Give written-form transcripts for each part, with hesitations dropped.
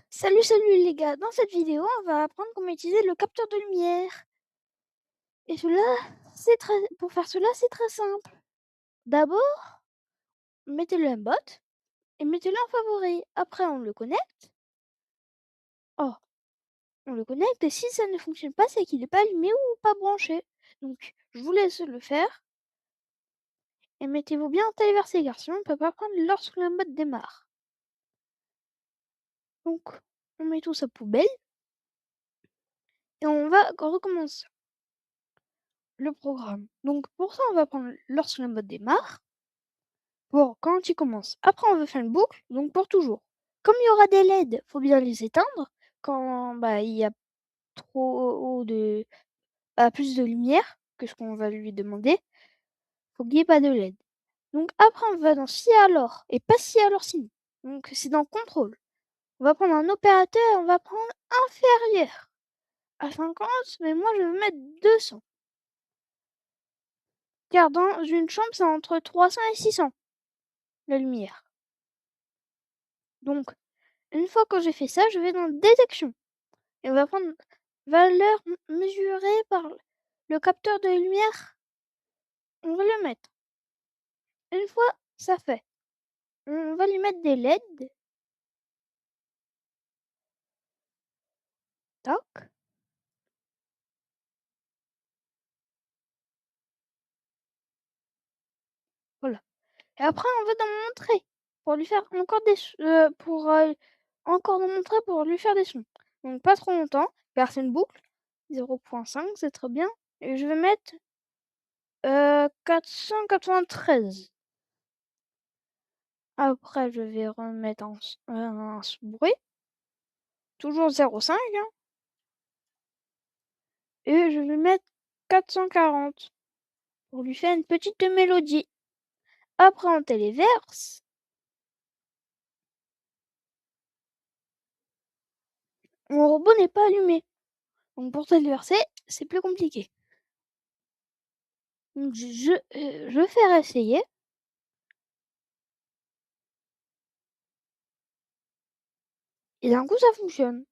Salut, salut les gars! Dans cette vidéo, on va apprendre comment utiliser le capteur de lumière. Et pour faire cela, c'est très simple. D'abord, mettez-le en mode et mettez-le en favori. Après, on le connecte. Oh, on le connecte et si ça ne fonctionne pas, c'est qu'il n'est pas allumé ou pas branché. Donc, je vous laisse le faire. Et mettez-vous bien en téléversé, car sinon on ne peut pas prendre lorsque le mode démarre. Donc, on met tout sa poubelle et on va recommencer le programme. Donc, pour ça, on va prendre lorsque le mode démarre. Pour quand il commence. Après, on veut faire une boucle, donc pour toujours. Comme il y aura des LED, faut bien les éteindre quand il y a plus de lumière que ce qu'on va lui demander. Faut qu'il n'y ait pas de LED. Donc après, on va dans si alors et pas si alors sinon. Donc c'est dans contrôle. On va prendre un opérateur, on va prendre inférieur à 50, mais moi je veux mettre 200. Car dans une chambre, c'est entre 300 et 600 la lumière. Donc, une fois que j'ai fait ça, je vais dans détection. Et on va prendre valeur mesurée par le capteur de lumière. On va le mettre. Une fois ça fait, on va lui mettre des LED. Tac. Voilà. Et après, on va dans montrer pour lui faire encore encore dans montrer pour lui faire des sons. Donc pas trop longtemps, car c'est une boucle. 0.5, c'est très bien. Et je vais mettre 493. Après, je vais remettre un bruit. Toujours 0.5. Hein. Et je vais mettre 440 pour lui faire une petite mélodie. Après, on téléverse. Mon robot n'est pas allumé. Donc pour téléverser, c'est plus compliqué. Donc je vais faire essayer. Et d'un coup, ça fonctionne.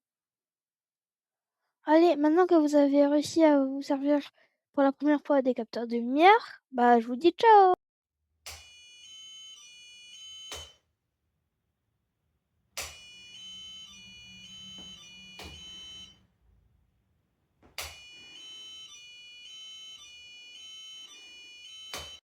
Allez, maintenant que vous avez réussi à vous servir pour la première fois des capteurs de lumière, je vous dis ciao!